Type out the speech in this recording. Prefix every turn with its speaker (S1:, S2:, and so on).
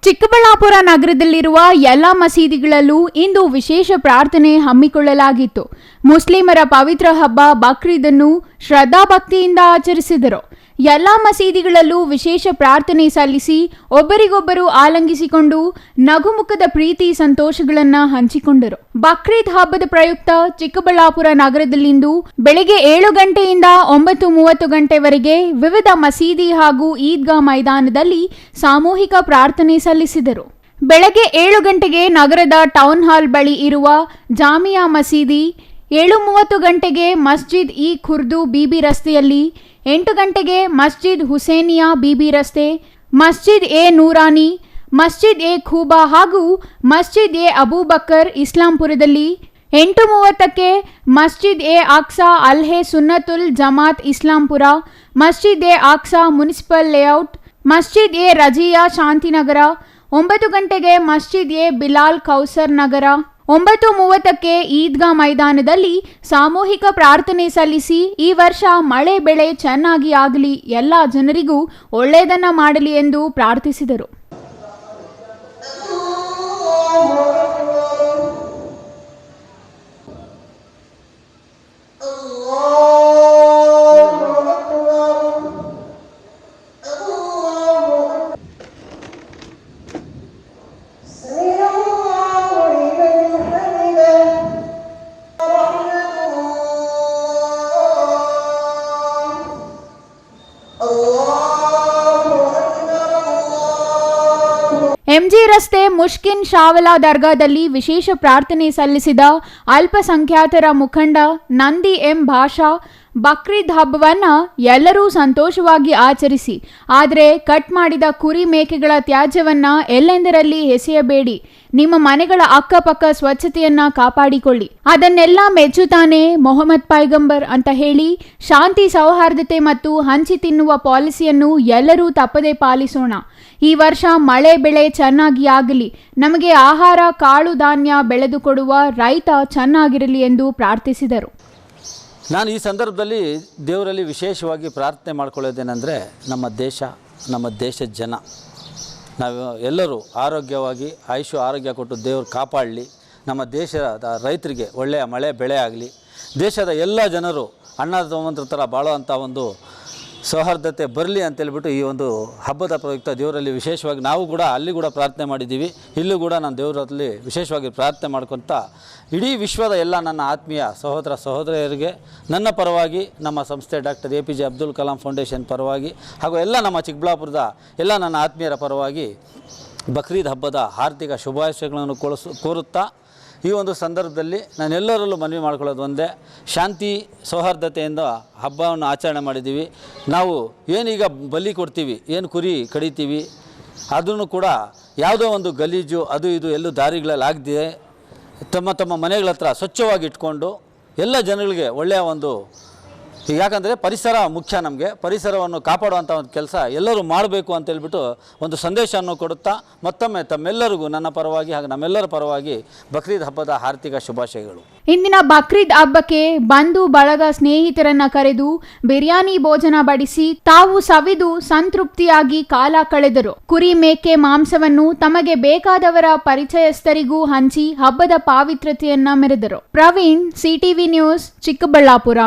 S1: ಚಿಕ್ಕಬಳ್ಳಾಪುರ ನಗರದಲ್ಲಿರುವ ಎಲ್ಲ ಮಸೀದಿಗಳಲ್ಲೂ ಇಂದು ವಿಶೇಷ ಪ್ರಾರ್ಥನೆ ಹಮ್ಮಿಕೊಳ್ಳಲಾಗಿತ್ತು. ಮುಸ್ಲಿಮರ ಪವಿತ್ರ ಹಬ್ಬ ಬಕ್ರೀದ್ ಅನ್ನು ಶ್ರದ್ಧಾಭಕ್ತಿಯಿಂದ ಆಚರಿಸಿದರು. ಎಲ್ಲ ಮಸೀದಿಗಳಲ್ಲೂ ವಿಶೇಷ ಪ್ರಾರ್ಥನೆ ಸಲ್ಲಿಸಿ ಒಬ್ಬರಿಗೊಬ್ಬರು ಆಲಂಗಿಸಿಕೊಂಡು ನಗುಮುಖದ ಪ್ರೀತಿ ಸಂತೋಷಗಳನ್ನು ಹಂಚಿಕೊಂಡರು. ಬಕ್ರೀದ್ ಹಬ್ಬದ ಪ್ರಯುಕ್ತ ಚಿಕ್ಕಬಳ್ಳಾಪುರ ನಗರದಲ್ಲಿಂದು ಬೆಳಗ್ಗೆ 7 ಗಂಟೆಯಿಂದ 9:30 ಗಂಟೆವರೆಗೆ ವಿವಿಧ ಮಸೀದಿ ಹಾಗೂ ಈದ್ಗಾ ಮೈದಾನದಲ್ಲಿ ಸಾಮೂಹಿಕ ಪ್ರಾರ್ಥನೆ ಸಲ್ಲಿಸಿದರು. ಬೆಳಗ್ಗೆ 7 ಗಂಟೆಗೆ ನಗರದ ಟೌನ್ ಹಾಲ್ ಬಳಿ ಇರುವ ಜಾಮಿಯಾ ಮಸೀದಿ, 7:30 ಗಂಟೆಗೆ ಮಸ್ಜಿದ್ ಇ ಖುರ್ದು ಬಿಬಿ ರಸ್ತೆಯಲ್ಲಿ, 8 ಗಂಟೆಗೆ ಮಸ್ಜಿದ್ ಹುಸೇನಿಯಾ ಬಿಬಿ ರಸ್ತೆ, ಮಸ್ಜಿದ್ ಎ ನೂರಾನಿ, ಮಸ್ಜಿದ್ ಎ ಖೂಬಾ ಹಾಗೂ ಮಸ್ಜಿದ್ ಎ ಅಬೂಬಕರ್ ಇಸ್ಲಾಂಪುರದಲ್ಲಿ, 8:30ಕ್ಕೆ ಮಸ್ಜಿದ್ ಎ ಆಕ್ಸಾ ಅಲ್ಹೆ ಸುನ್ನತುಲ್ ಜಮಾತ್ ಇಸ್ಲಾಂಪುರ, ಮಸ್ಜಿದ್ ಎ ಆಕ್ಸಾ ಮುನ್ಸಿಪಲ್ ಲೇಔಟ್, ಮಸ್ಜಿದ್ ಎ ರಜಿಯಾ ಶಾಂತಿನಗರ, 9 ಗಂಟೆಗೆ ಮಸ್ಜಿದ್ ಎ ಬಿಲಾಲ್ ಕೌಸರ್ ನಗರ, 9:30ಕ್ಕೆ ಈದ್ಗಾ ಮೈದಾನದಲ್ಲಿ ಸಾಮೂಹಿಕ ಪ್ರಾರ್ಥನೆ ಸಲ್ಲಿಸಿ ಈ ವರ್ಷ ಮಳೆ ಬೆಳೆ ಚೆನ್ನಾಗಿ ಆಗಲಿ, ಎಲ್ಲ ಜನರಿಗೂ ಒಳ್ಳೆಯದನ್ನ ಮಾಡಲಿ ಎಂದು ಪ್ರಾರ್ಥಿಸಿದರು. ಎಂಜಿ ರಸ್ತೆ ಮುಷ್ಕಿನ್ ಶಾವಲಾ ದರ್ಗಾದಲ್ಲಿ ವಿಶೇಷ ಪ್ರಾರ್ಥನೆ ಸಲ್ಲಿಸಿದ ಅಲ್ಪಸಂಖ್ಯಾತರ ಮುಖಂಡ ನಂದಿ ಎಂ ಭಾಷಾ, ಬಕ್ರೀದ್ ಹಬ್ಬವನ್ನ ಎಲ್ಲರೂ ಸಂತೋಷವಾಗಿ ಆಚರಿಸಿ, ಆದರೆ ಕಟ್ ಮಾಡಿದ ಕುರಿ ಮೇಕೆಗಳ ತ್ಯಾಜ್ಯವನ್ನ ಎಲ್ಲೆಂದರಲ್ಲಿ ಎಸೆಯಬೇಡಿ, ನಿಮ್ಮ ಮನೆಗಳ ಅಕ್ಕಪಕ್ಕ ಸ್ವಚ್ಛತೆಯನ್ನ ಕಾಪಾಡಿಕೊಳ್ಳಿ, ಅದನ್ನೆಲ್ಲ ಮೆಚ್ಚುತ್ತಾನೆ ಮೊಹಮ್ಮದ್ ಪೈಗಂಬರ್ ಅಂತ ಹೇಳಿ ಶಾಂತಿ ಸೌಹಾರ್ದತೆ ಮತ್ತು ಹಂಚಿ ತಿನ್ನುವ ಪಾಲಿಸಿಯನ್ನು ಎಲ್ಲರೂ ತಪ್ಪದೆ ಪಾಲಿಸೋಣ. ಈ ವರ್ಷ ಮಳೆ ಬೆಳೆ ಚೆನ್ನಾಗಿ ಆಗಲಿ, ನಮಗೆ ಆಹಾರ ಕಾಳು ಧಾನ್ಯ ಬೆಳೆದು ಕೊಡುವ ರೈತ ಚೆನ್ನಾಗಿರಲಿ ಎಂದು ಪ್ರಾರ್ಥಿಸಿದರು.
S2: ನಾನು ಈ ಸಂದರ್ಭದಲ್ಲಿ ದೇವರಲ್ಲಿ ವಿಶೇಷವಾಗಿ ಪ್ರಾರ್ಥನೆ ಮಾಡ್ಕೊಳ್ಳೋದೇನೆಂದರೆ, ನಮ್ಮ ದೇಶದ ಜನ ನಾವು ಎಲ್ಲರೂ ಆರೋಗ್ಯವಾಗಿ ಆರೋಗ್ಯ ಕೊಟ್ಟು ದೇವರು ಕಾಪಾಡಲಿ, ನಮ್ಮ ದೇಶದ ರೈತರಿಗೆ ಒಳ್ಳೆಯ ಮಳೆ ಬೆಳೆ ಆಗಲಿ, ದೇಶದ ಎಲ್ಲ ಜನರು ಅಣ್ಣತಮ್ಮಂದ್ರ ಥರ ಬಾಳುವಂಥ ಒಂದು ಸೌಹಾರ್ದತೆ ಬರಲಿ ಅಂತೇಳ್ಬಿಟ್ಟು ಈ ಒಂದು ಹಬ್ಬದ ಪ್ರಯುಕ್ತ ದೇವರಲ್ಲಿ ವಿಶೇಷವಾಗಿ ನಾವು ಕೂಡ ಅಲ್ಲಿ ಕೂಡ ಪ್ರಾರ್ಥನೆ ಮಾಡಿದ್ದೀವಿ. ಇಲ್ಲೂ ಕೂಡ ನಾನು ದೇವರಲ್ಲಿ ವಿಶೇಷವಾಗಿ ಪ್ರಾರ್ಥನೆ ಮಾಡ್ಕೊತ ಇಡೀ ವಿಶ್ವದ ಎಲ್ಲ ನನ್ನ ಆತ್ಮೀಯ ಸಹೋದರ ಸಹೋದರಿಯರಿಗೆ ನನ್ನ ಪರವಾಗಿ, ನಮ್ಮ ಸಂಸ್ಥೆ doctor APJ Abdul Kalam foundation ಪರವಾಗಿ ಹಾಗೂ ಎಲ್ಲ ನಮ್ಮ ಚಿಕ್ಕಬಳ್ಳಾಪುರದ ಎಲ್ಲ ನನ್ನ ಆತ್ಮೀಯರ ಪರವಾಗಿ ಬಕ್ರೀದ್ ಹಬ್ಬದ ಹಾರ್ದಿಕ ಶುಭಾಶಯಗಳನ್ನು ಕೋರುತ್ತಾ ಈ ಒಂದು ಸಂದರ್ಭದಲ್ಲಿ ನಾನೆಲ್ಲರಲ್ಲೂ ಮನವಿ ಮಾಡ್ಕೊಳ್ಳೋದು ಒಂದೇ, ಶಾಂತಿ ಸೌಹಾರ್ದತೆಯಿಂದ ಹಬ್ಬವನ್ನು ಆಚರಣೆ ಮಾಡಿದ್ದೀವಿ. ನಾವು ಏನೀಗ ಬಲಿ ಕೊಡ್ತೀವಿ, ಏನು ಕುರಿ ಕಡಿತೀವಿ, ಅದನ್ನು ಕೂಡ ಯಾವುದೋ ಒಂದು ಗಲೀಜು ಅದು ಇದು ಎಲ್ಲೂ ದಾರಿಗಳಲ್ಲಿ ಆಗದೆ ತಮ್ಮ ಮನೆಗಳ ಹತ್ರ ಸ್ವಚ್ಛವಾಗಿ ಇಟ್ಕೊಂಡು ಎಲ್ಲ ಜನಗಳಿಗೆ ಒಳ್ಳೆಯ ಒಂದು, ಯಾಕಂದರೆ ಪರಿಸರ ಮುಖ್ಯ, ನಮಗೆ ಪರಿಸರವನ್ನು ಕಾಪಾಡುವಂಥ ಒಂದು ಕೆಲಸ ಎಲ್ಲರೂ ಮಾಡಬೇಕು ಅಂತ ಹೇಳ್ಬಿಟ್ಟು ಒಂದು ಸಂದೇಶವನ್ನು ಕೊಡುತ್ತಾ ಮತ್ತೊಮ್ಮೆ ತಮ್ಮೆಲ್ಲರಿಗೂ ನನ್ನ ಪರವಾಗಿ ಹಾಗೂ ನಮ್ಮೆಲ್ಲರ ಪರವಾಗಿ ಬಕ್ರೀದ್ ಹಬ್ಬದ ಹಾರ್ದಿಕ ಶುಭಾಶಯಗಳು.
S1: ಇಂದಿನ ಬಕ್ರೀದ್ ಹಬ್ಬಕ್ಕೆ ಬಂಧು ಬಳಗ ಸ್ನೇಹಿತರನ್ನ ಕರೆದು ಬಿರಿಯಾನಿ ಭೋಜನ ಬಡಿಸಿ ತಾವು ಸವಿದು ಸಂತೃಪ್ತಿಯಾಗಿ ಕಾಲ ಕಳೆದರು. ಕುರಿ ಮೇಕೆ ಮಾಂಸವನ್ನು ತಮಗೆ ಬೇಕಾದವರ ಪರಿಚಯಸ್ಥರಿಗೂ ಹಂಚಿ ಹಬ್ಬದ ಪಾವಿತ್ರತೆಯನ್ನ ಮೆರೆದರು. Praveen, CTV news, Chikkaballapur.